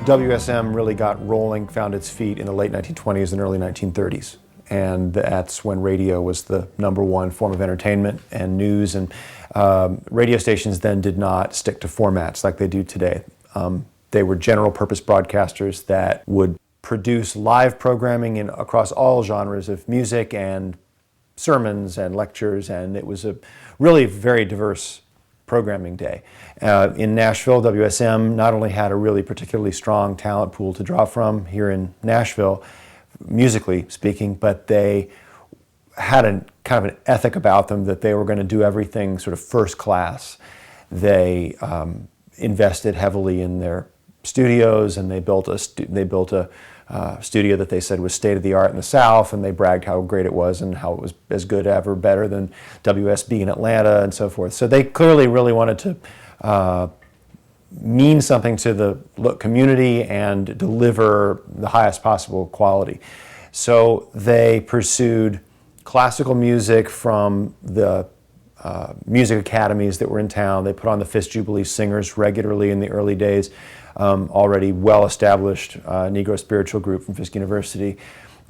WSM really got rolling, found its feet in the late 1920s and early 1930s. And that's when radio was the #1 form of entertainment and news. And radio stations then did not stick to formats like they do today. They were general purpose broadcasters that would produce live programming across all genres of music and sermons and lectures, and it was a really very diverse programming day. In Nashville, WSM not only had a really particularly strong talent pool to draw from here in Nashville, musically speaking, but they had a kind of an ethic about them that they were going to do everything sort of first class. They invested heavily in their studios, and they built a studio that they said was state of the art in the South, and they bragged how great it was and how it was as good ever, better than WSB in Atlanta and so forth. So they clearly really wanted to mean something to the community and deliver the highest possible quality. So they pursued classical music from the music academies that were in town. They put on the Fisk Jubilee Singers regularly in the early days, already well-established Negro spiritual group from Fisk University.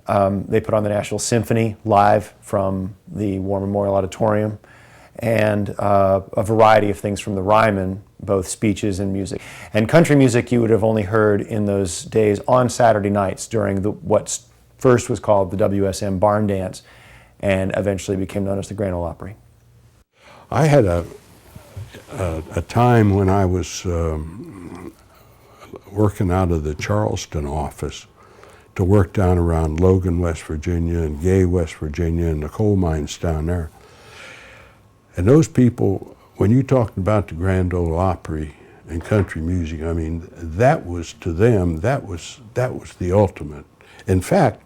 They put on the Nashville Symphony live from the War Memorial Auditorium, and a variety of things from the Ryman, both speeches and music. And country music you would have only heard in those days on Saturday nights during what first was called the WSM Barn Dance and eventually became known as the Grand Ole Opry. I had a time when I was working out of the Charleston office to work down around Logan, West Virginia, and Gay, West Virginia, and the coal mines down there. And those people, when you talked about the Grand Ole Opry and country music, I mean, that was to them, that was the ultimate. In fact,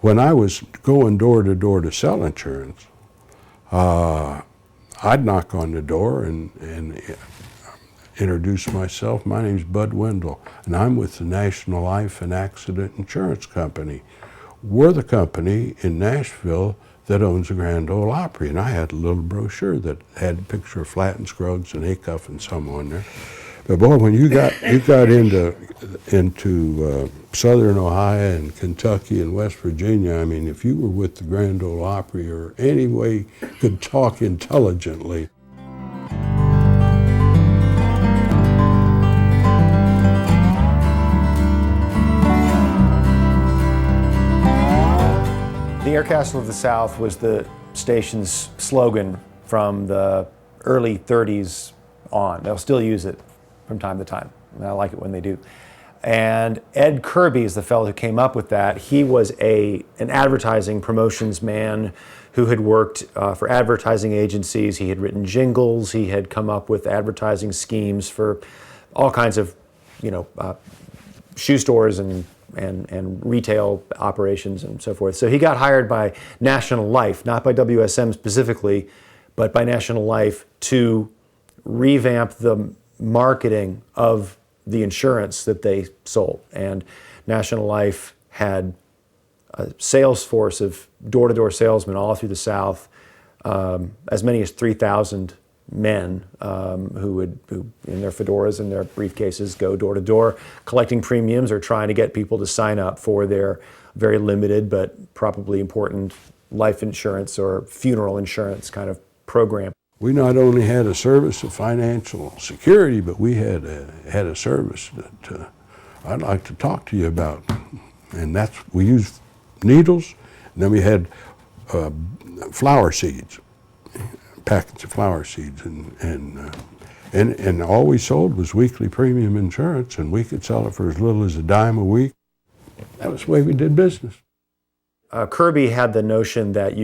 when I was going door to door to sell insurance, I'd knock on the door and introduce myself. My name's Bud Wendell, and I'm with the National Life and Accident Insurance Company. We're the company in Nashville that owns the Grand Ole Opry, and I had a little brochure that had a picture of Flatt and Scruggs and Acuff and some on there. But boy, when you got into Southern Ohio and Kentucky and West Virginia, I mean, if you were with the Grand Ole Opry or any way could talk intelligently. The Air Castle of the South was the station's slogan from the early 30s on. They'll still use it from time to time, and I like it when they do. And Ed Kirby is the fellow who came up with that. He was an advertising promotions man who had worked for advertising agencies. He had written jingles. He had come up with advertising schemes for all kinds of, shoe stores and retail operations and so forth. So he got hired by National Life, not by WSM specifically, but by National Life to revamp the marketing of the insurance that they sold. And National Life had a sales force of door-to-door salesmen all through the South, as many as 3,000 men who in their fedoras and their briefcases go door to door collecting premiums or trying to get people to sign up for their very limited but probably important life insurance or funeral insurance kind of program. We not only had a service of financial security, but we had a service that I'd like to talk to you about, and we used needles, and then we had flower seeds. Packets of flower seeds, and all we sold was weekly premium insurance, and we could sell it for as little as $0.10 a week. That was the way we did business. Kirby had the notion that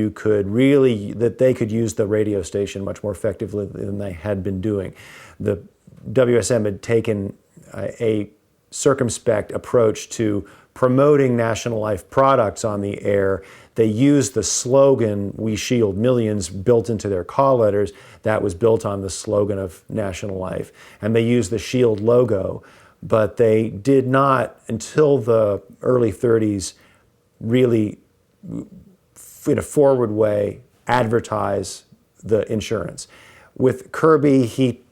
they could use the radio station much more effectively than they had been doing. The WSM had taken a circumspect approach to promoting National Life products on the air. They used the slogan, "We Shield Millions," built into their call letters. That was built on the slogan of National Life. And they used the Shield logo, but they did not, until the early 30s, really, in a forward way, advertise the insurance. With Kirby, he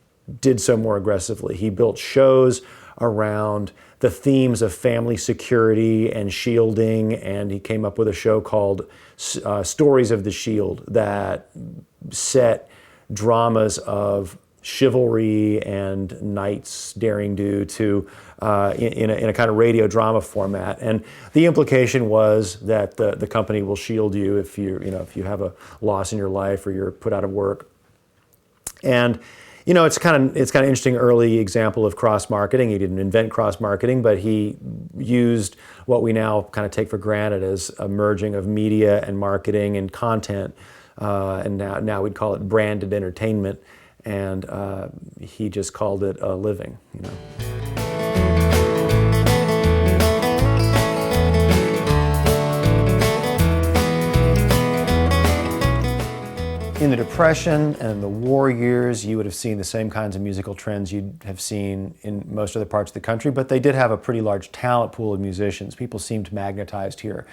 did so more aggressively. He built shows around the themes of family security and shielding, and he came up with a show called Stories of the Shield that set dramas of chivalry and knights daring do to in a kind of radio drama format. And the implication was that the company will shield you if if you have a loss in your life or you're put out of work. And it's kind of interesting early example of cross marketing. He didn't invent cross marketing, but he used what we now kind of take for granted as a merging of media and marketing and content, and now we'd call it branded entertainment. And he just called it a living. In the Depression and the war years, you would have seen the same kinds of musical trends you'd have seen in most other parts of the country, but they did have a pretty large talent pool of musicians. People seemed magnetized here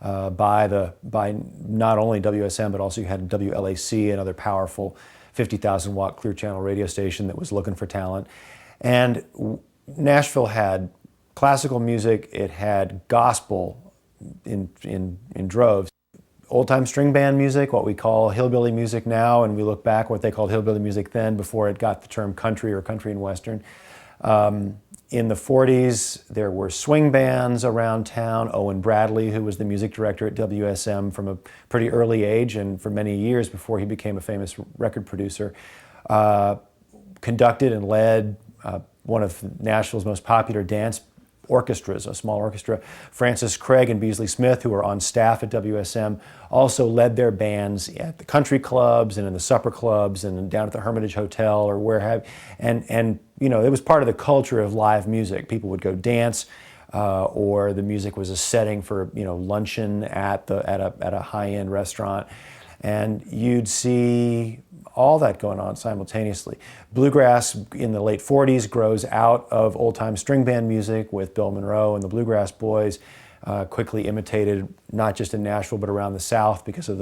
by not only WSM, but also you had WLAC, another powerful 50,000 watt clear channel radio station that was looking for talent. And Nashville had classical music, it had gospel in droves. Old-time string band music, what we call hillbilly music now, and we look back what they called hillbilly music then before it got the term country or country and western. In the 40s, there were swing bands around town. Owen Bradley, who was the music director at WSM from a pretty early age and for many years before he became a famous record producer, conducted and led one of Nashville's most popular dance orchestras, a small orchestra. Francis Craig and Beasley Smith, who were on staff at WSM, also led their bands at the country clubs and in the supper clubs and down at the Hermitage Hotel or where have, and it was part of the culture of live music. People would go dance, or the music was a setting for luncheon at a high-end restaurant, and you'd see all that going on simultaneously. Bluegrass in the late 40s grows out of old-time string band music with Bill Monroe and the Bluegrass Boys, quickly imitated not just in Nashville but around the South because of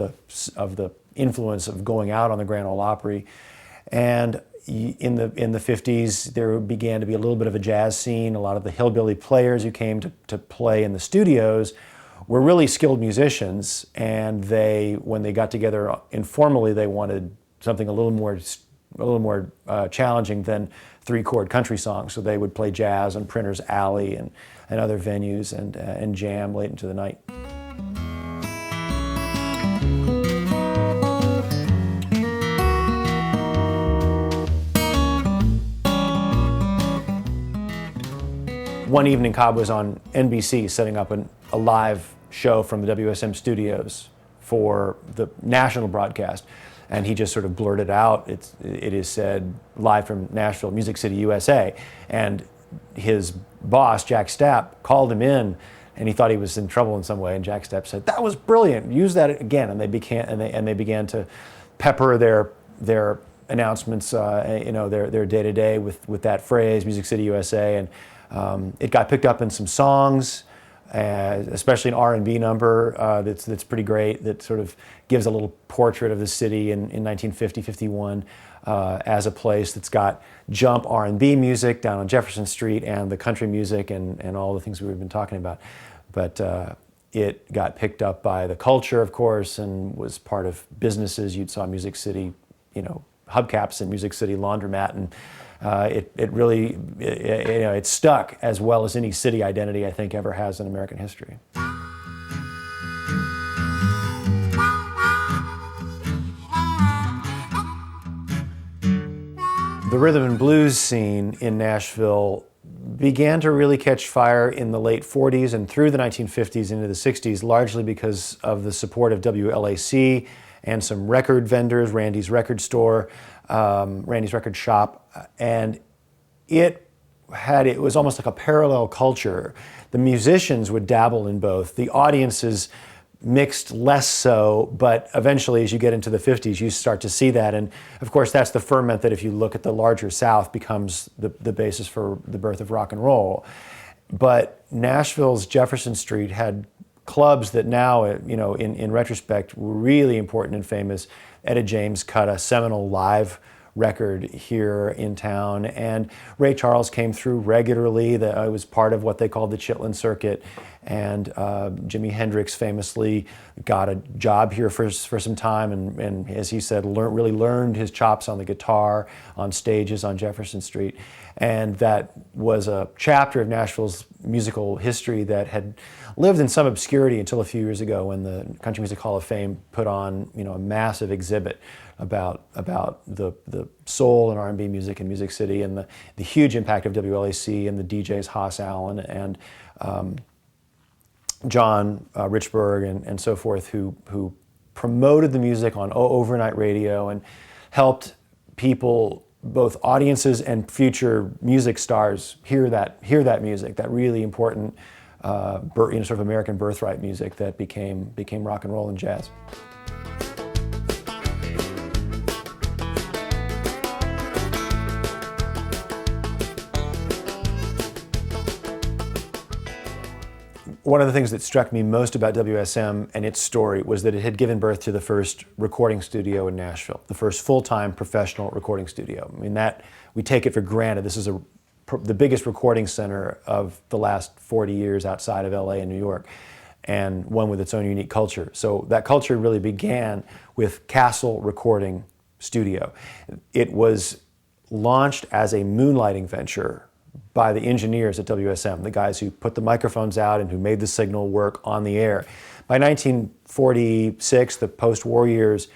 the influence of going out on the Grand Ole Opry. And in the 50s, there began to be a little bit of a jazz scene. A lot of the hillbilly players who came to play in the studios were really skilled musicians, and when they got together informally, they wanted something a little more challenging than three-chord country songs. So they would play jazz on Printer's Alley and other venues and jam late into the night. One evening, Cobb was on NBC setting up a live show from the WSM studios for the national broadcast. And he just sort of blurted out, it is said, live from Nashville, Music City, USA. And his boss, Jack Stapp, called him in, and he thought he was in trouble in some way. And Jack Stapp said, "That was brilliant. Use that again." And they began to pepper their announcements, their day-to-day with that phrase, Music City, USA. And it got picked up in some songs, especially an R&B number that's pretty great, that sort of gives a little portrait of the city in 1950, 51 as a place that's got jump R&B music down on Jefferson Street and the country music and all the things we've been talking about. But it got picked up by the culture, of course, and was part of businesses. You saw Music City, hubcaps and Music City Laundromat, and it really it stuck as well as any city identity I think ever has in American history. The rhythm and blues scene in Nashville began to really catch fire in the late 40s and through the 1950s into the 60s, largely because of the support of WLAC and some record vendors, Randy's Record Store, Randy's Record Shop, and it was almost like a parallel culture. The musicians would dabble in both. The audiences mixed less so, but eventually as you get into the 50s, you start to see that. And of course, that's the ferment that if you look at the larger South becomes the basis for the birth of rock and roll. But Nashville's Jefferson Street had clubs that now, in retrospect, were really important and famous. Etta James cut a seminal live record here in town. And Ray Charles came through regularly. I was part of what they called the Chitlin Circuit. And Jimi Hendrix famously got a job here for some time, and as he said, really learned his chops on the guitar on stages on Jefferson Street. And that was a chapter of Nashville's musical history that had lived in some obscurity until a few years ago, when the Country Music Hall of Fame put on, a massive exhibit about the soul and R&B music in Music City, and the huge impact of WLAC and the DJs Haas Allen and John Richburg and so forth, who promoted the music on overnight radio and helped people, both audiences and future music stars, hear that music, that really important sort of American birthright music that became rock and roll and jazz. One of the things that struck me most about WSM and its story was that it had given birth to the first recording studio in Nashville, the first full-time professional recording studio. I mean, that we take it for granted. This is the biggest recording center of the last 40 years outside of LA and New York, and one with its own unique culture. So that culture really began with Castle Recording Studio. It was launched as a moonlighting venture by the engineers at WSM, the guys who put the microphones out and who made the signal work on the air. By 1946, the post-war years,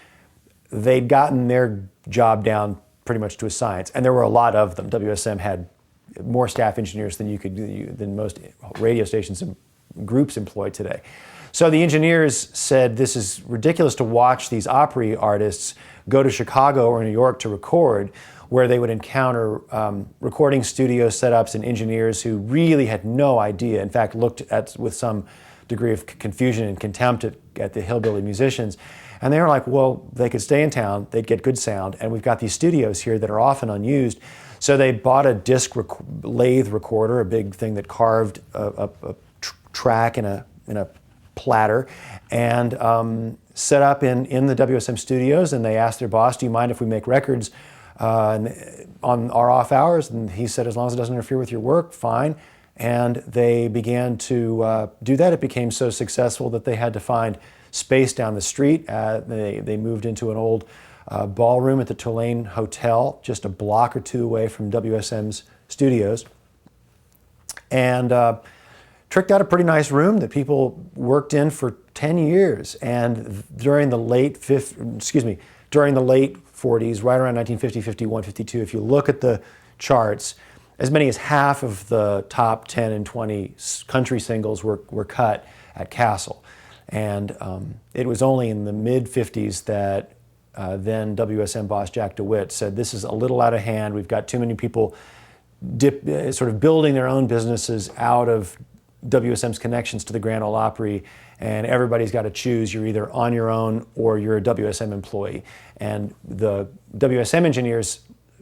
they'd gotten their job down pretty much to a science, and there were a lot of them. WSM had more staff engineers than most radio stations and groups employ today. So the engineers said, this is ridiculous to watch these Opry artists go to Chicago or New York to record, where they would encounter recording studio setups and engineers who really had no idea, in fact looked at with some degree of confusion and contempt at the hillbilly musicians. And they were like, well, they could stay in town, they'd get good sound, and we've got these studios here that are often unused. So they bought a disc lathe recorder, a big thing that carved a track in a platter, and set up in the WSM studios, and they asked their boss, do you mind if we make records on our off hours? And he said, as long as it doesn't interfere with your work, fine. And they began to do that. It became so successful that they had to find space down the street. They moved into an old ballroom at the Tulane Hotel, just a block or two away from WSM's studios, and tricked out a pretty nice room that people worked in for 10 years. And during the late 40s, right around 1950, 51, 52, if you look at the charts, as many as half of the top 10 and 20 country singles were cut at Castle. And it was only in the mid-50s that then WSM boss Jack DeWitt said, this is a little out of hand. We've got too many people sort of building their own businesses out of WSM's connections to the Grand Ole Opry, and everybody's got to choose. You're either on your own or you're a WSM employee. And the WSM engineers,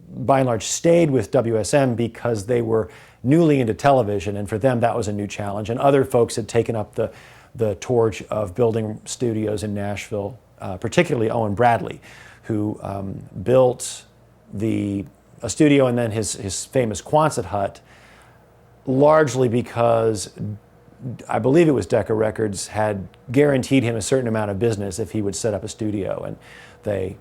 by and large, stayed with WSM because they were newly into television, and for them that was a new challenge. And other folks had taken up the torch of building studios in Nashville, particularly Owen Bradley, who built a studio and then his famous Quonset hut, largely because I believe it was Decca Records had guaranteed him a certain amount of business if he would set up a studio, and they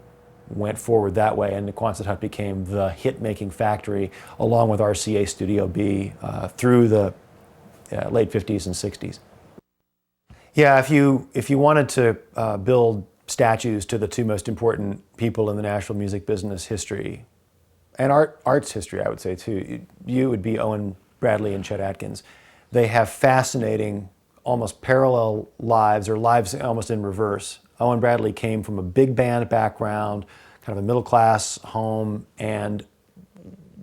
went forward that way, and the Quonset hut became the hit-making factory along with RCA Studio B through the late 50s and 60s. Yeah, if you wanted to build statues to the two most important people in the Nashville music business history, and arts history, I would say too, you would be Owen Bradley and Chet Atkins. They have fascinating, almost parallel lives, or lives almost in reverse. Owen Bradley came from a big band background, kind of a middle-class home, and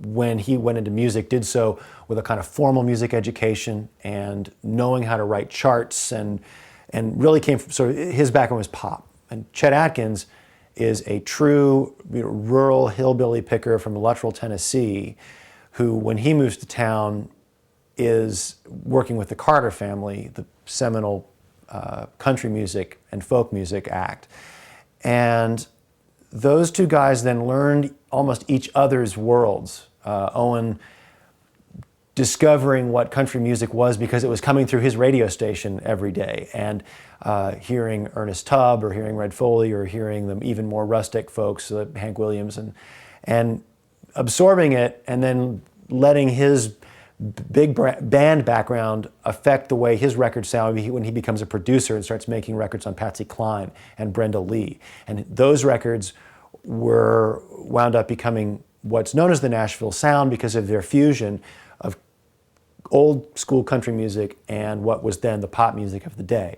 when he went into music, did so with a kind of formal music education and knowing how to write charts, and really came from sort of, his background was pop. And Chet Atkins is a true rural hillbilly picker from Luttrell, Tennessee, who, when he moves to town, is working with the Carter family, the seminal country music and folk music act. And those two guys then learned almost each other's worlds. Owen discovering what country music was because it was coming through his radio station every day, and hearing Ernest Tubb or hearing Red Foley or hearing the even more rustic folks, Hank Williams, and absorbing it, and then letting his big band background affect the way his records sound when he becomes a producer and starts making records on Patsy Cline and Brenda Lee. And those records wound up becoming what's known as the Nashville sound because of their fusion of old school country music and what was then the pop music of the day.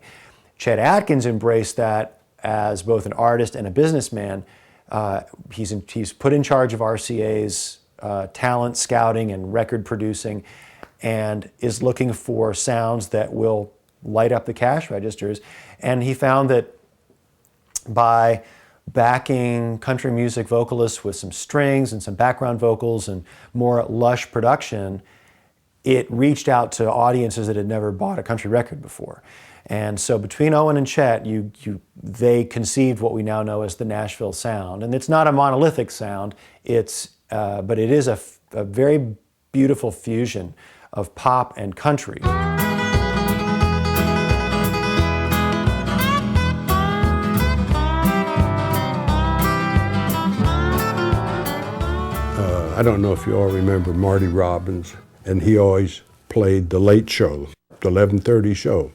Chet Atkins embraced that as both an artist and a businessman. He's put in charge of RCA's talent scouting and record producing, and is looking for sounds that will light up the cash registers. And he found that by backing country music vocalists with some strings and some background vocals and more lush production, it reached out to audiences that had never bought a country record before. And so between Owen and Chet, they conceived what we now know as the Nashville sound. And it's not a monolithic sound, but it is a very beautiful fusion of pop and country. I don't know if you all remember Marty Robbins, and he always played the late show, the 11:30 show,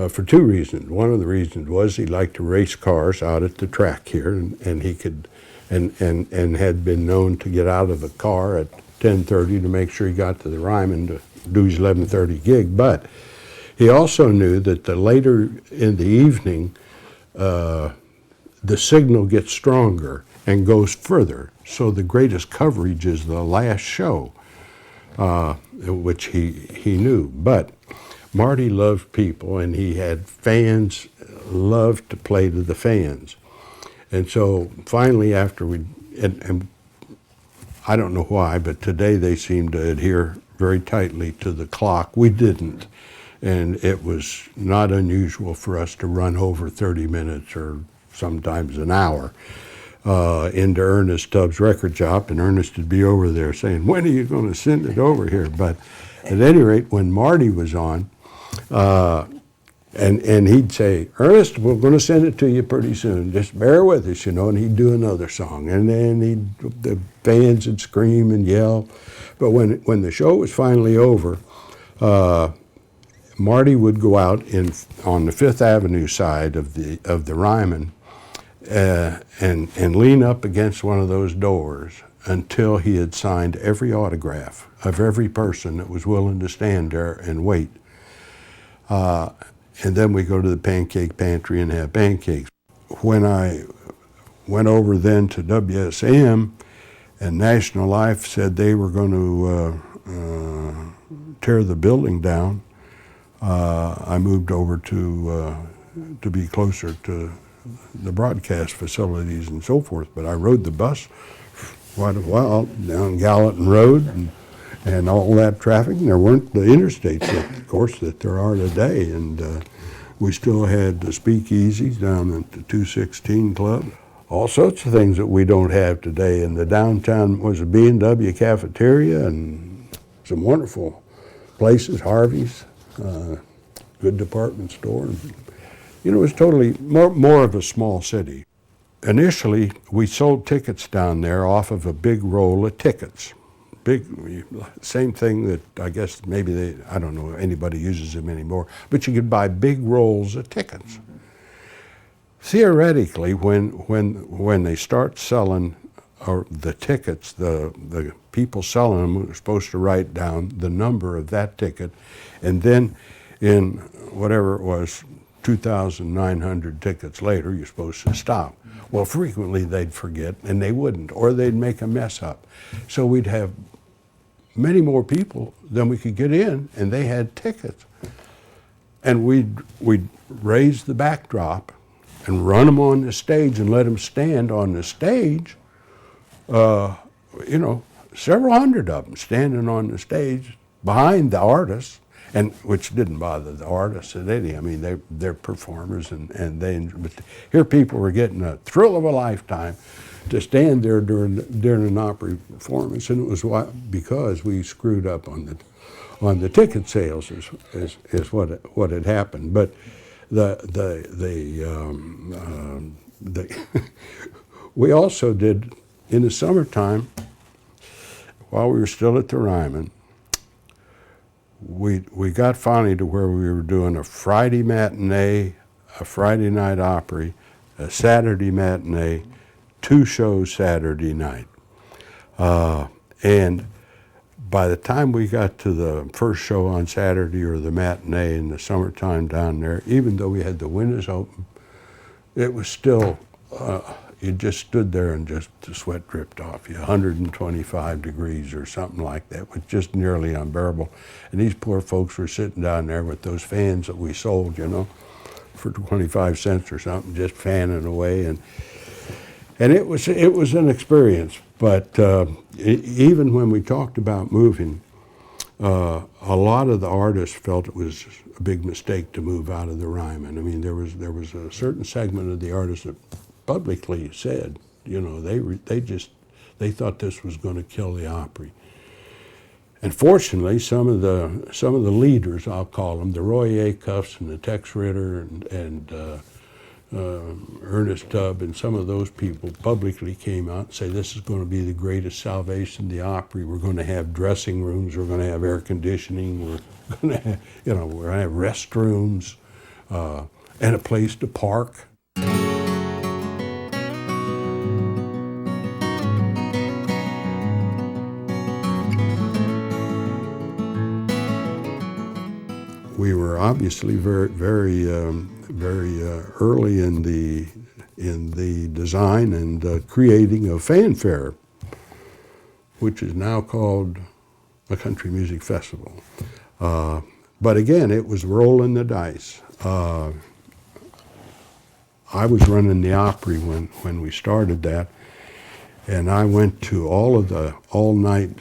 for two reasons. One of the reasons was he liked to race cars out at the track here, and he could, and had been known to get out of the car at 10:30 to make sure he got to the Ryman to do his 11:30 gig. But he also knew that the later in the evening, the signal gets stronger and goes further. So the greatest coverage is the last show, which he knew. But Marty loved people, and he had fans, loved to play to the fans. And so finally after and I don't know why, but today they seem to adhere very tightly to the clock. We didn't. And it was not unusual for us to run over 30 minutes or sometimes an hour into Ernest Tubbs' record shop, and Ernest would be over there saying, "When are you going to send it over here?" But at any rate, when Marty was on, and he'd say, "Ernest, we're going to send it to you pretty soon. Just bear with us, and he'd do another song, and then the fans would scream and yell. But when the show was finally over, Marty would go out on the Fifth Avenue side of the Ryman, and lean up against one of those doors until he had signed every autograph of every person that was willing to stand there and wait. And then we go to the pancake pantry and have pancakes. When I went over then to WSM, and National Life said they were going to tear the building down, I moved over to be closer to the broadcast facilities and so forth. But I rode the bus quite a while down Gallatin Road and all that traffic. And there weren't the interstates, of course, that there are today. And we still had the speakeasies down at the 216 Club. All sorts of things that we don't have today. And the downtown was a B&W cafeteria and some wonderful places, Harvey's, good department store. It was totally more of a small city. Initially, we sold tickets down there off of a big roll of tickets. Same thing that I guess maybe I don't know, anybody uses them anymore, but you could buy big rolls of tickets. Theoretically, when they start selling the tickets, the people selling them were supposed to write down the number of that ticket, and then in whatever it was, 2,900 tickets later, you're supposed to stop. Well, frequently they'd forget, and they wouldn't, or they'd make a mess up. So we'd have many more people than we could get in, and they had tickets. And we'd raise the backdrop and run them on the stage and let them stand on the stage, several hundred of them standing on the stage behind the artists, and which didn't bother the artists at any. I mean, they're performers, but here people were getting a thrill of a lifetime to stand there during an Opry performance, and it was because we screwed up on the ticket sales is what had happened. But we also did in the summertime while we were still at the Ryman. We got finally to where we were doing a Friday matinee, a Friday night Opry, a Saturday matinee, 2 shows Saturday night. And by the time we got to the first show on Saturday or the matinee in the summertime down there, even though we had the windows open, it was still, you just stood there and just the sweat dripped off you, 125 degrees or something like that. It was just nearly unbearable. And these poor folks were sitting down there with those fans that we sold, for 25 cents or something, just fanning away. And it was an experience. But even when we talked about moving, a lot of the artists felt it was a big mistake to move out of the Ryman. I mean, there was a certain segment of the artists that publicly said, they thought this was going to kill the Opry. And fortunately, some of the leaders, I'll call them, the Roy Acuffs and the Tex Ritter and Ernest Tubb and some of those people publicly came out and say this is going to be the greatest salvation, the Opry. We're going to have dressing rooms. We're going to have air conditioning. We're going to have, we're going to have restrooms and a place to park. We were obviously very early in the design and creating of Fanfare, which is now called a country music festival. But again, it was rolling the dice. I was running the Opry when we started that, and I went to all of the all-night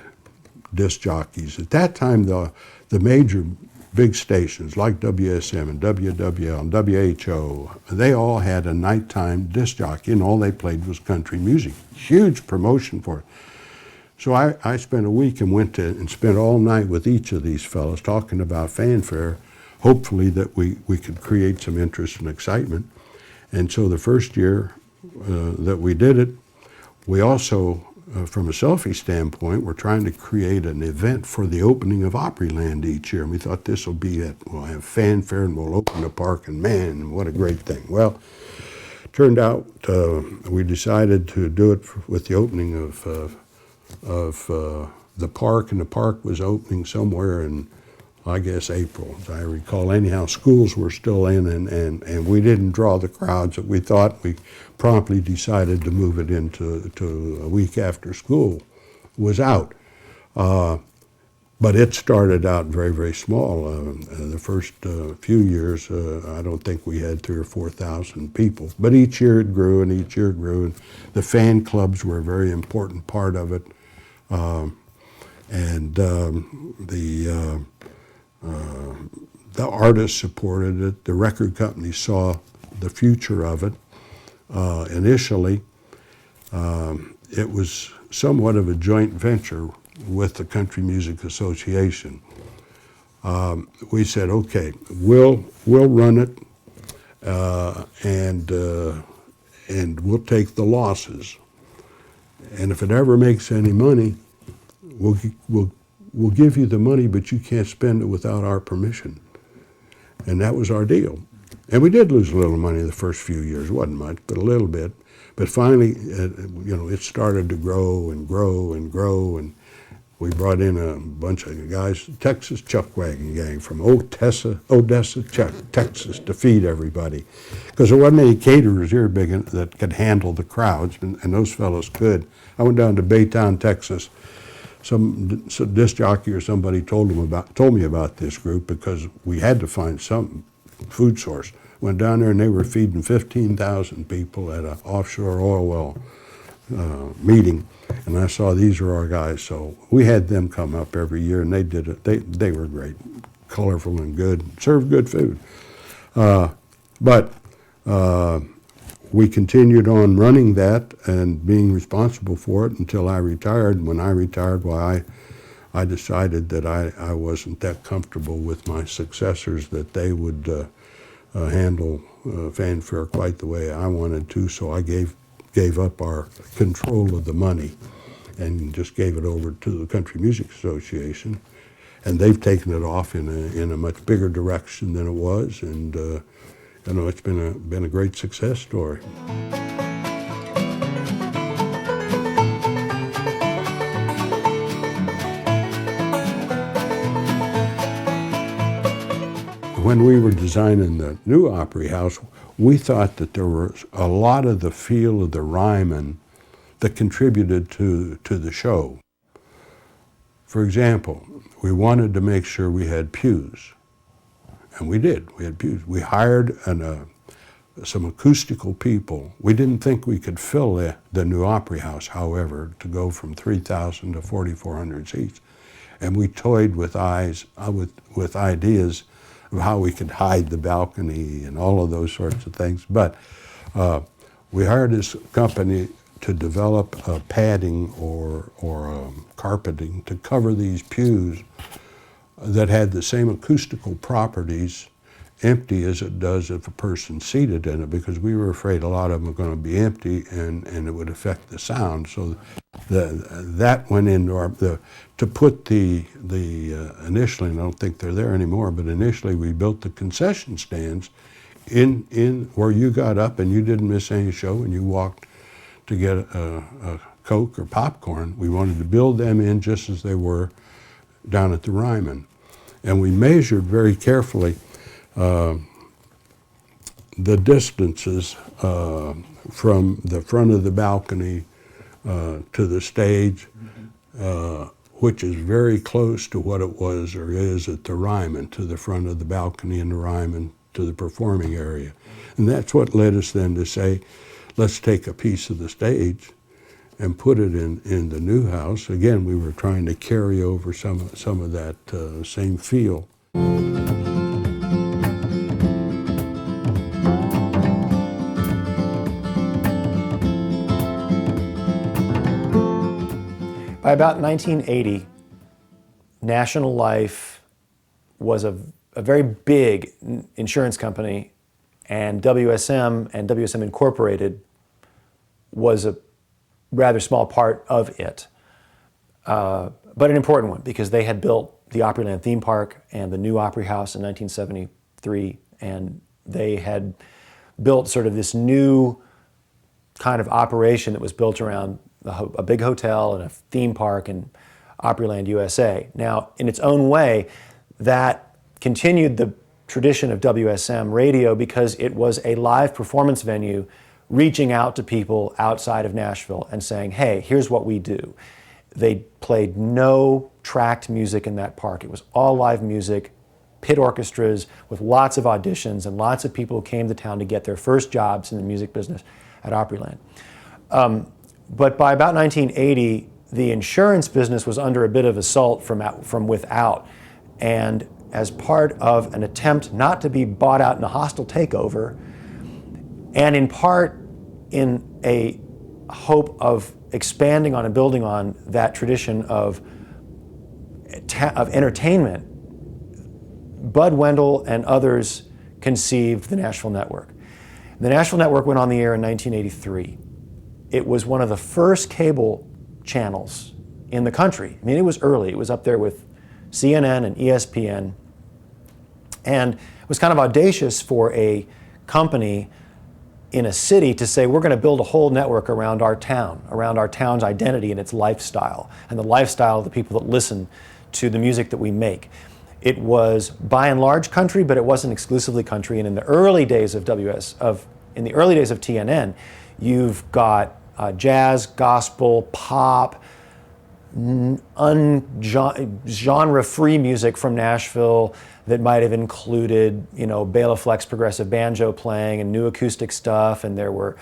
disc jockeys. At that time, the major big stations like WSM and WWL and WHO, they all had a nighttime disc jockey, and all they played was country music. Huge promotion for it. So I spent a week and went and spent all night with each of these fellows talking about Fanfare, hopefully that we could create some interest and excitement. And so the first year that we did it, we also, from a selfie standpoint, we're trying to create an event for the opening of Opryland each year. And we thought this will be it. We'll have Fanfare and we'll open the park, and man, what a great thing. Well, turned out we decided to do it with the opening of the park, and the park was opening somewhere in, I guess, April, as I recall. Anyhow, schools were still in, and we didn't draw the crowds that we thought. We promptly decided to move it into a week after school was out. But it started out very, very small. The first few years, I don't think we had 3,000 or 4,000 people. But each year it grew, and each year it grew. And the fan clubs were a very important part of it. The artists supported it. The record company saw the future of it. Initially, it was somewhat of a joint venture with the Country Music Association. We said, okay, we'll run it, and we'll take the losses. And if it ever makes any money, we'll give you the money, but you can't spend it without our permission. And that was our deal. And we did lose a little money the first few years. It wasn't much, but a little bit. But finally, it started to grow and grow and grow. And we brought in a bunch of guys, Texas Chuck Wagon Gang from Odessa, Texas, to feed everybody. Because there wasn't any caterers here big that could handle the crowds, and those fellows could. I went down to Baytown, Texas. Some disc jockey or somebody told me about this group because we had to find some food source. Went down there and they were feeding 15,000 people at an offshore oil well meeting, and I saw these are our guys. So we had them come up every year, and they did it. They were great, colorful and good, served good food. But we continued on running that and being responsible for it until I retired. When I retired, well, I decided that I wasn't that comfortable with my successors, that they would handle fanfare quite the way I wanted to, so I gave up our control of the money and just gave it over to the Country Music Association. And they've taken it off in a much bigger direction than it was, and it's been a great success story. When we were designing the new Opry House, we thought that there was a lot of the feel of the Ryman that contributed to the show. For example, we wanted to make sure we had pews, and we did. We had pews. We hired some acoustical people. We didn't think we could fill the new Opry House, however, to go from 3,000 to 4,400 seats, and we toyed with ideas of how we could hide the balcony and all of those sorts of things. But we hired this company to develop padding or carpeting to cover these pews that had the same acoustical properties empty as it does if a person's seated in it, because we were afraid a lot of them were going to be empty and it would affect the sound. So that went into to put the initially, and I don't think they're there anymore, but initially we built the concession stands in where you got up and you didn't miss any show and you walked to get a Coke or popcorn. We wanted to build them in just as they were down at the Ryman. And we measured very carefully the distances from the front of the balcony to the stage, which is very close to what it was or is at the Ryman, to the front of the balcony and the Ryman to the performing area. And that's what led us then to say, let's take a piece of the stage and put it in the new house. Again, we were trying to carry over some of that same feel. By about 1980, National Life was a very big insurance company, and WSM Incorporated was a rather small part of it, but an important one because they had built the Opryland theme park and the new Opry House in 1973, and they had built sort of this new kind of operation that was built around a big hotel and a theme park in Opryland, USA. Now, in its own way, that continued the tradition of WSM radio because it was a live performance venue reaching out to people outside of Nashville and saying, hey, here's what we do. They played no tracked music in that park. It was all live music, pit orchestras with lots of auditions, and lots of people who came to town to get their first jobs in the music business at Opryland. But by about 1980, the insurance business was under a bit of assault from without. And as part of an attempt not to be bought out in a hostile takeover, and in part in a hope of expanding on and building on that tradition of entertainment, Bud Wendell and others conceived the Nashville Network. The Nashville Network went on the air in 1983. It was one of the first cable channels in the country. I mean, it was early. It was up there with CNN and ESPN. And it was kind of audacious for a company in a city to say, we're going to build a whole network around our town's identity and its lifestyle, and the lifestyle of the people that listen to the music that we make. It was by and large country, but it wasn't exclusively country. And in the early days of TNN, you've got jazz, gospel, pop, genre-free music from Nashville that might have included, Bela Fleck's progressive banjo playing and new acoustic stuff. And there were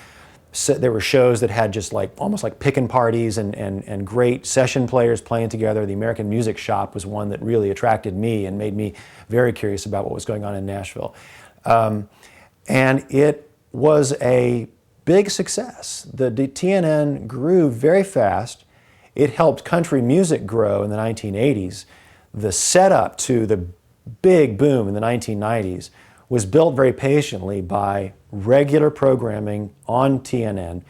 shows that had just almost like pickin' parties and great session players playing together. The American Music Shop was one that really attracted me and made me very curious about what was going on in Nashville. And it was a big success. The TNN grew very fast. It helped country music grow in the 1980s. The setup to the big boom in the 1990s was built very patiently by regular programming on TNN,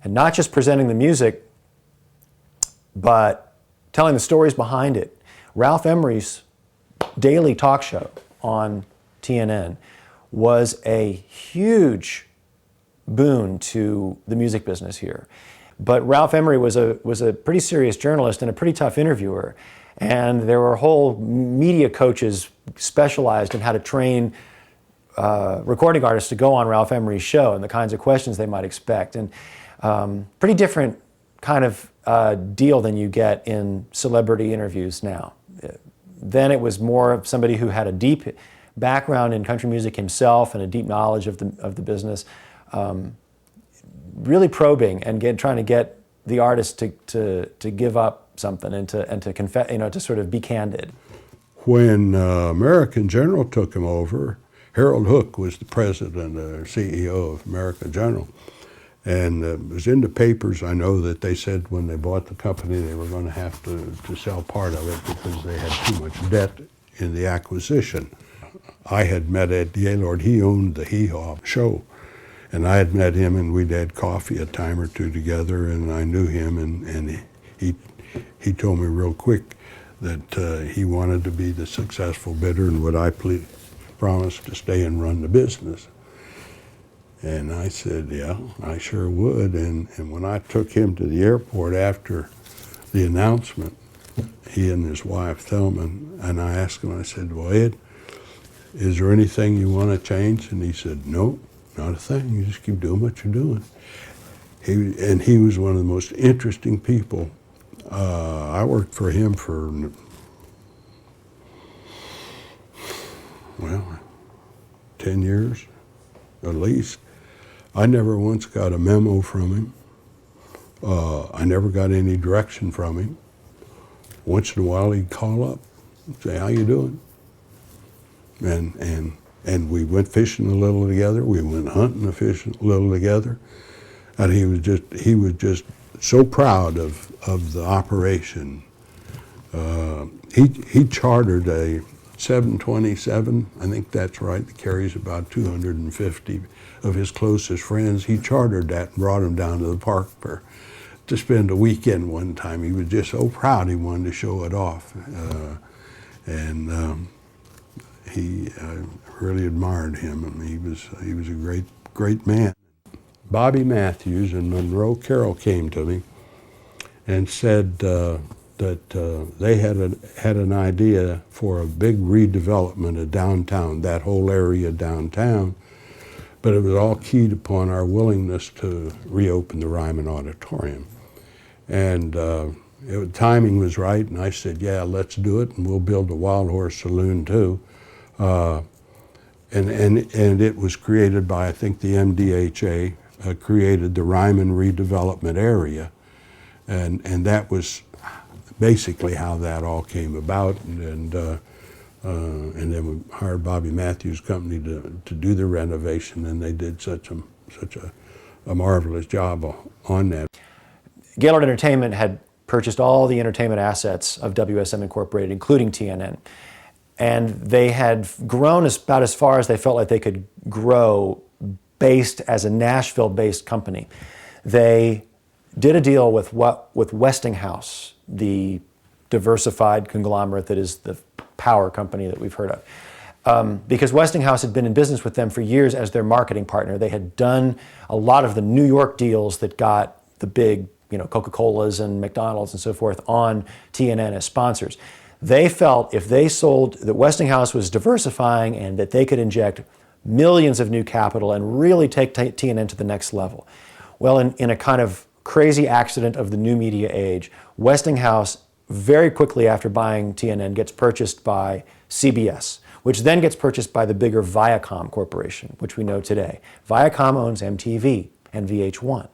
and not just presenting the music, but telling the stories behind it. Ralph Emery's daily talk show on TNN was a huge boon to the music business here. But Ralph Emery was a pretty serious journalist and a pretty tough interviewer. And there were whole media coaches specialized in how to train recording artists to go on Ralph Emery's show and the kinds of questions they might expect. And pretty different kind of deal than you get in celebrity interviews now. Then it was more of somebody who had a deep background in country music himself and a deep knowledge of the business, really probing and trying to get the artist to give up something and to confess, to sort of be candid. When American General took him over, Harold Hook was the president or CEO of American General. And it was in the papers, I know, that they said when they bought the company they were going to have to sell part of it because they had too much debt in the acquisition. I had met Ed Gaylord. He owned the Hee Haw show. And I had met him, and we'd had coffee a time or two together, and I knew him, and he told me real quick that he wanted to be the successful bidder, and would I promise to stay and run the business. And I said, yeah, I sure would. And when I took him to the airport after the announcement, he and his wife, Thelma, and I asked him, I said, well, Ed, is there anything you want to change? And he said, no, not a thing. You just keep doing what you're doing. He was one of the most interesting people. I worked for him for, 10 years at least. I never once got a memo from him. I never got any direction from him. Once in a while he'd call up and say, how you doing? And we went fishing a little together. We went hunting and fishing a little together. And he was just so proud of the operation. He chartered a 727, I think that's right, that carries about 250 of his closest friends. He chartered that and brought them down to the park to spend a weekend one time. He was just so proud he wanted to show it off. I really admired him, and he was a great man. Bobby Matthews and Monroe Carroll came to me and said that they had an idea for a big redevelopment of downtown, that whole area downtown, but it was all keyed upon our willingness to reopen the Ryman Auditorium. And timing was right, and I said, yeah, let's do it, and we'll build a Wild Horse Saloon too. And it was created by, I think, the MDHA, created the Ryman redevelopment area. And that was basically how that all came about. And then we hired Bobby Matthews' company to do the renovation, and they did such a marvelous job on that. Gaylord Entertainment had purchased all the entertainment assets of WSM Incorporated, including TNN. And they had grown about as far as they felt like they could grow based as a Nashville-based company. They did a deal with Westinghouse, the diversified conglomerate that is the power company that we've heard of. Because Westinghouse had been in business with them for years as their marketing partner. They had done a lot of the New York deals that got the big, Coca-Colas and McDonald's and so forth on TNN as sponsors. They felt if they sold, that Westinghouse was diversifying and that they could inject millions of new capital and really take TNN to the next level. Well, in a kind of crazy accident of the new media age, Westinghouse, very quickly after buying TNN, gets purchased by CBS, which then gets purchased by the bigger Viacom Corporation, which we know today. Viacom owns MTV and VH1.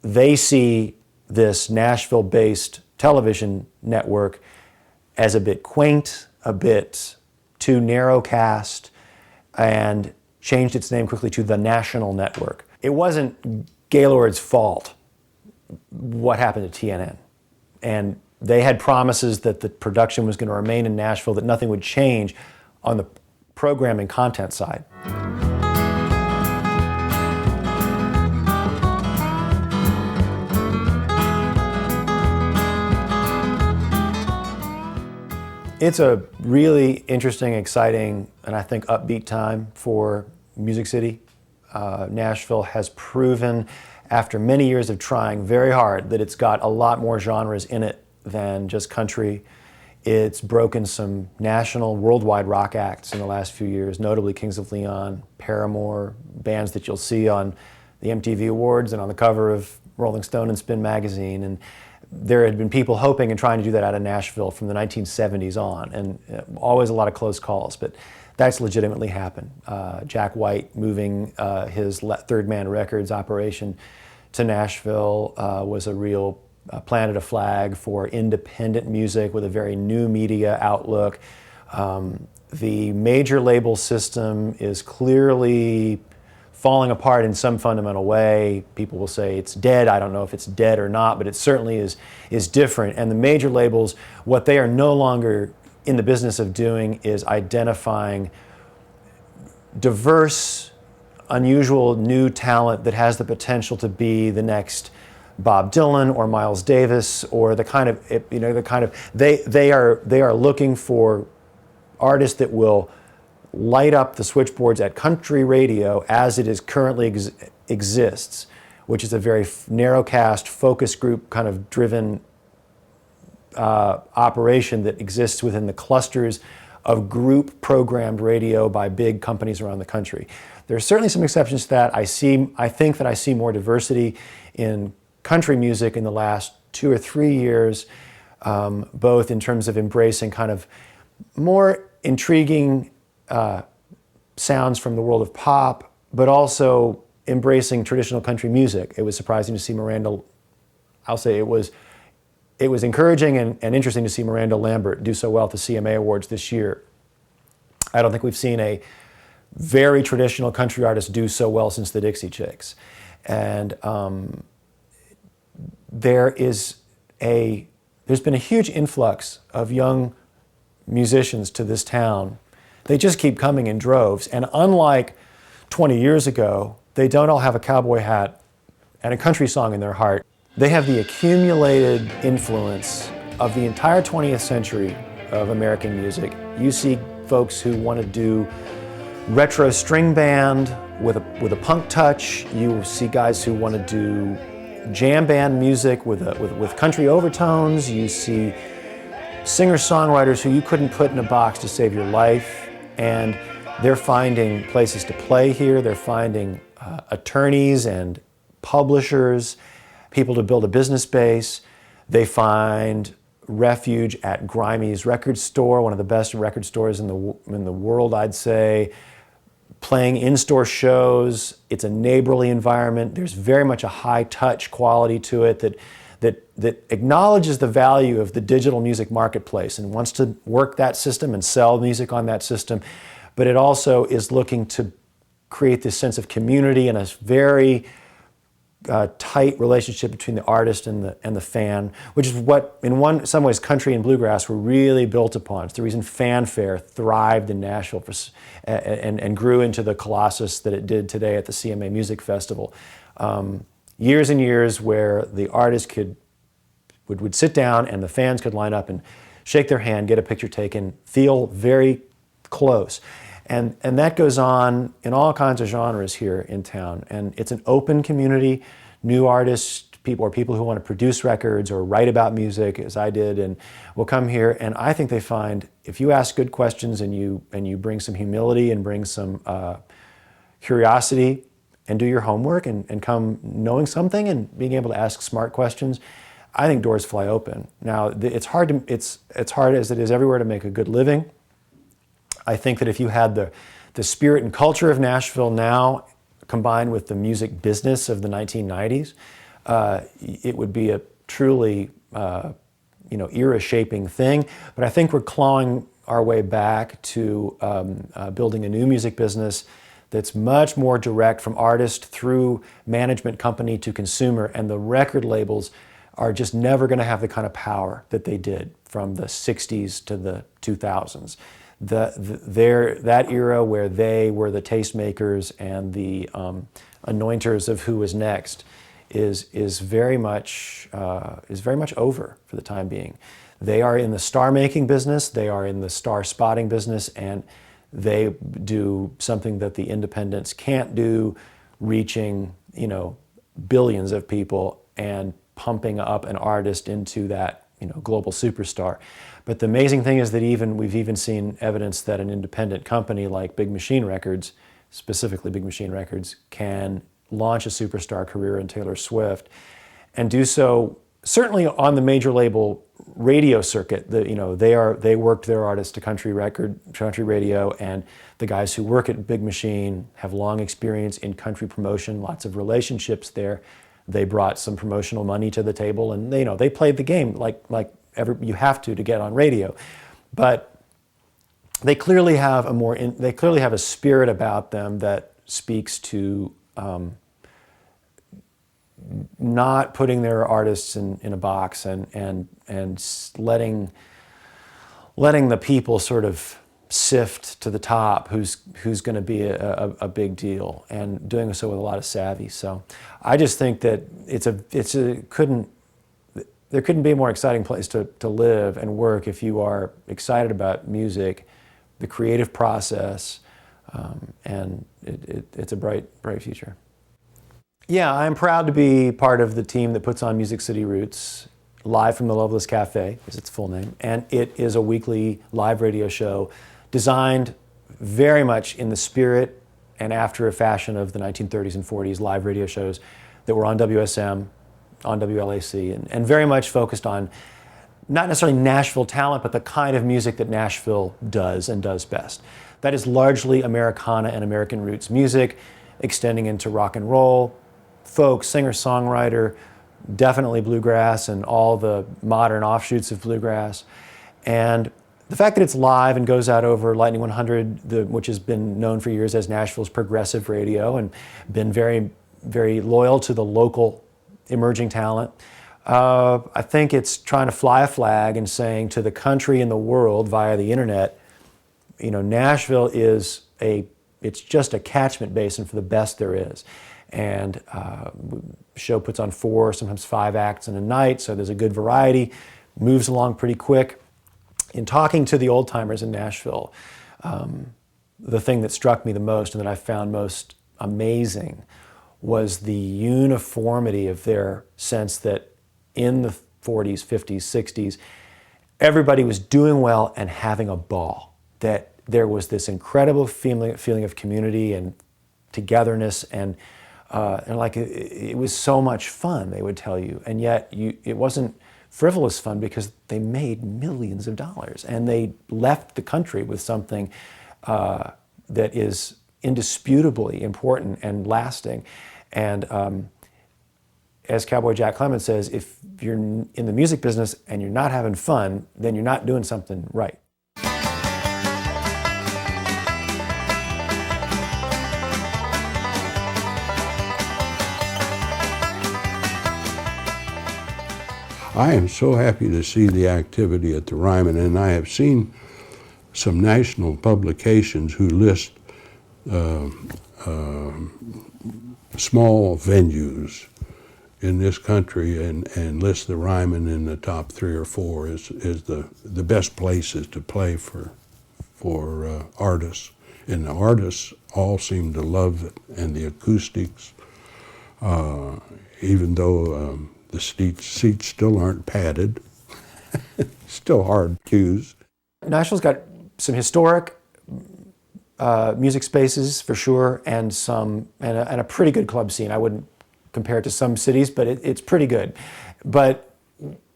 They see this Nashville-based television network as a bit quaint, a bit too narrow cast, and changed its name quickly to the National Network. It wasn't Gaylord's fault what happened to TNN. And they had promises that the production was going to remain in Nashville, that nothing would change on the programming content side. It's a really interesting, exciting, and I think upbeat time for Music City. Nashville has proven, after many years of trying very hard, that it's got a lot more genres in it than just country. It's broken some national, worldwide rock acts in the last few years, notably Kings of Leon, Paramore, bands that you'll see on the MTV Awards and on the cover of Rolling Stone and Spin magazine. And there had been people hoping and trying to do that out of Nashville from the 1970s on, and always a lot of close calls, but that's legitimately happened. Jack White moving his Third Man Records operation to Nashville was a real planted a flag for independent music with a very new media outlook. The major label system is clearly falling apart in some fundamental way. People will say it's dead. I don't know if it's dead or not, but it certainly is different. And the major labels, what they are no longer in the business of doing is identifying diverse, unusual, new talent that has the potential to be the next Bob Dylan or Miles Davis, or the kind of they are looking for artists that will light up the switchboards at country radio as it is currently exists, which is a very narrow cast, focus group kind of driven operation that exists within the clusters of group programmed radio by big companies around the country. There are certainly some exceptions to that. I think that I see more diversity in country music in the last 2 or 3 years, both in terms of embracing kind of more intriguing sounds from the world of pop, but also embracing traditional country music. It was surprising to see Miranda, I'll say it was encouraging and interesting to see Miranda Lambert do so well at the CMA Awards this year. I don't think we've seen a very traditional country artist do so well since the Dixie Chicks. And there's been a huge influx of young musicians to this town. They just keep coming in droves. And unlike 20 years ago, they don't all have a cowboy hat and a country song in their heart. They have the accumulated influence of the entire 20th century of American music. You see folks who want to do retro string band with a punk touch. You see guys who want to do jam band music with country overtones. You see singer-songwriters who you couldn't put in a box to save your life, and they're finding places to play here. They're finding attorneys and publishers, people to build a business base. They find refuge at Grimey's record store, one of the best record stores in the world, I'd say, playing in-store shows. It's a neighborly environment. There's very much a high-touch quality to it that acknowledges the value of the digital music marketplace and wants to work that system and sell music on that system. But it also is looking to create this sense of community and a very tight relationship between the artist and the fan, which is what, in some ways, country and bluegrass were really built upon. It's the reason fanfare thrived in Nashville and grew into the colossus that it did today at the CMA Music Festival. Years and years where the artist would sit down and the fans could line up and shake their hand, get a picture taken, feel very close. And that goes on in all kinds of genres here in town. And it's an open community. New artists, people who want to produce records or write about music, as I did, and will come here. And I think they find, if you ask good questions and you bring some humility and bring some curiosity and do your homework and come knowing something and being able to ask smart questions, I think doors fly open. Now, it's hard as it is everywhere to make a good living. I think that if you had the spirit and culture of Nashville now combined with the music business of the 1990s, it would be a truly era-shaping thing. But I think we're clawing our way back to building a new music business that's much more direct from artist through management company to consumer, and the record labels are just never going to have the kind of power that they did from the 60s to the 2000s. That era where they were the tastemakers and the anointers of who was next is very much over for the time being. They are in the star making business, they are in the star spotting business, and they do something that the independents can't do, reaching, billions of people and pumping up an artist into that, global superstar. But the amazing thing is that we've even seen evidence that an independent company like Big Machine Records, specifically Big Machine Records, can launch a superstar career in Taylor Swift and do so certainly on the major label radio circuit. They worked their artists to country radio, and the guys who work at Big Machine have long experience in country promotion, lots of relationships there. They brought some promotional money to the table, and they played the game like you have to get on radio. But they clearly have a spirit about them that speaks to not putting their artists in a box and letting the people sort of sift to the top who's going to be a big deal, and doing so with a lot of savvy. So I just think that there couldn't be a more exciting place to live and work if you are excited about music, the creative process, and it's a bright future. Yeah, I'm proud to be part of the team that puts on Music City Roots, live from the Loveless Cafe, is its full name. And it is a weekly live radio show designed very much in the spirit and after a fashion of the 1930s and 40s live radio shows that were on WSM, on WLAC, and very much focused on not necessarily Nashville talent, but the kind of music that Nashville does and does best. That is largely Americana and American roots music, extending into rock and roll, folk, singer-songwriter, definitely bluegrass and all the modern offshoots of bluegrass. And the fact that it's live and goes out over Lightning 100, which has been known for years as Nashville's progressive radio and been very, very loyal to the local emerging talent, I think it's trying to fly a flag and saying to the country and the world via the internet, Nashville it's just a catchment basin for the best there is. And the show puts on 4, sometimes 5 acts in a night, so there's a good variety, moves along pretty quick. In talking to the old timers in Nashville, the thing that struck me the most and that I found most amazing was the uniformity of their sense that in the 40s, 50s, 60s, everybody was doing well and having a ball. That there was this incredible feeling of community and togetherness, and like it was so much fun, they would tell you. And yet it wasn't frivolous fun because they made millions of dollars and they left the country with something that is indisputably important and lasting. And as Cowboy Jack Clement says, if you're in the music business and you're not having fun, then you're not doing something right. I am so happy to see the activity at the Ryman, and I have seen some national publications who list small venues in this country and list the Ryman in the top 3 or 4 is the best places to play for artists. And the artists all seem to love it, and the acoustics, even though the seats still aren't padded, still hard cues. Nashville's got some historic music spaces for sure, and a pretty good club scene. I wouldn't compare it to some cities, but it's pretty good. But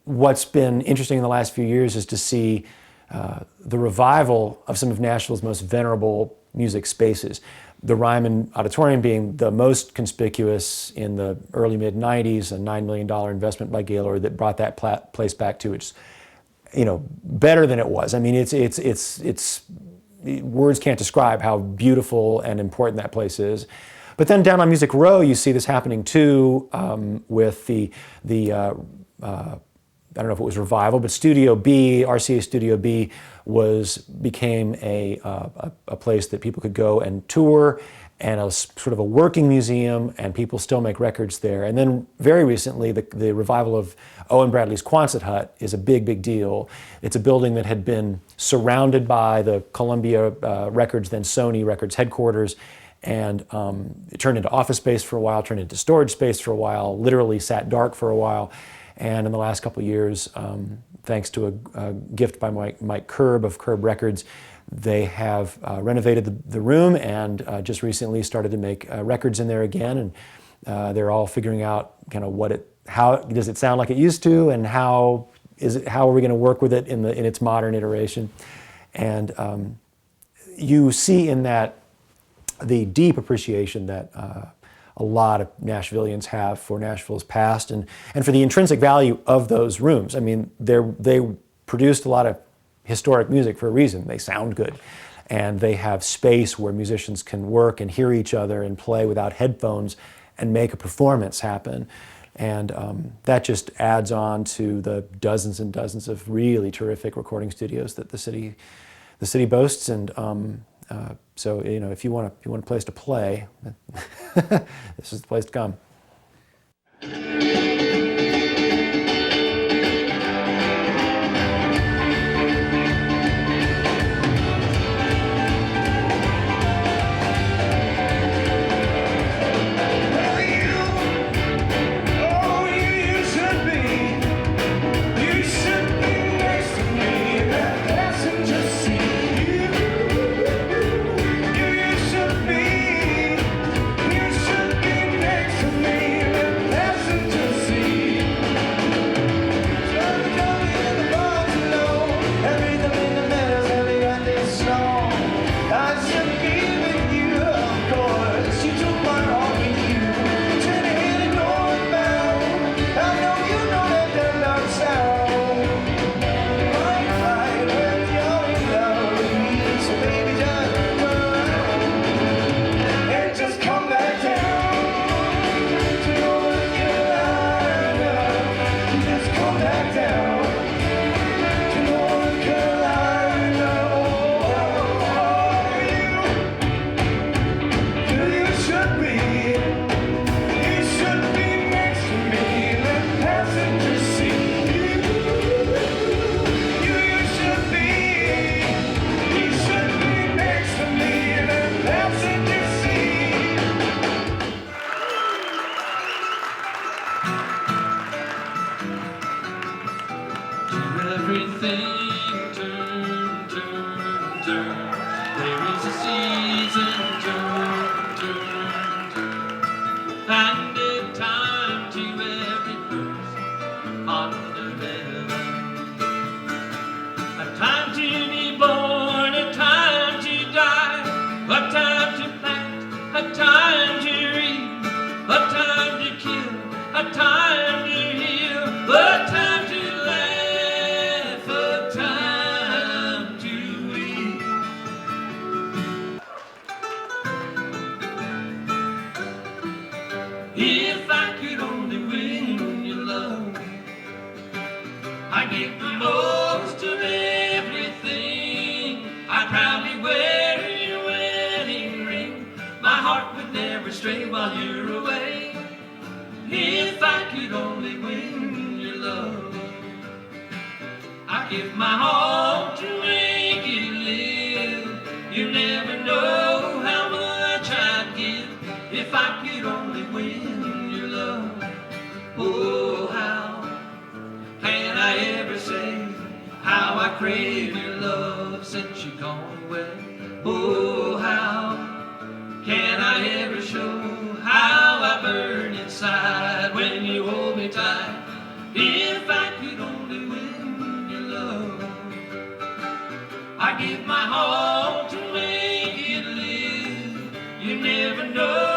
what's been interesting in the last few years is to see the revival of some of Nashville's most venerable music spaces. The Ryman Auditorium being the most conspicuous in the early mid-90s, a $9 million investment by Gaylord that brought that place back to its, better than it was. I mean, it's words can't describe how beautiful and important that place is. But then down on Music Row, you see this happening too, with the I don't know if it was Revival, but Studio B, RCA Studio B, became a place that people could go and tour, and a sort of a working museum, and people still make records there. And then very recently, the revival of Owen Bradley's Quonset Hut is a big, big deal. It's a building that had been surrounded by the Columbia Records, then Sony Records headquarters, and it turned into office space for a while, turned into storage space for a while, literally sat dark for a while. And in the last couple of years, thanks to a gift by Mike Curb of Curb Records, they have renovated the room and just recently started to make records in there again. And they're all figuring out kind of how does it sound like it used to, and how are we going to work with it in its modern iteration. And you see in that the deep appreciation that a lot of Nashvillians have for Nashville's past and for the intrinsic value of those rooms. I mean, they produced a lot of historic music for a reason. They sound good. And they have space where musicians can work and hear each other and play without headphones and make a performance happen. And that just adds on to the dozens and dozens of really terrific recording studios that the city boasts. And so, you know, if you want a place to play, this is the place to come. If I could only win your love, I'd give the most of everything. I'd proudly wear your wedding ring. My heart would never stray while you're away. If I could only win your love, I'd give my all to make it live. You never know how much I'd give if I could only win your love. Oh, how can I ever say how I crave your love since you've gone away? Oh, how can I ever show how I burn inside when you hold me tight? If I could only win your love, I give my all to make it live. You never know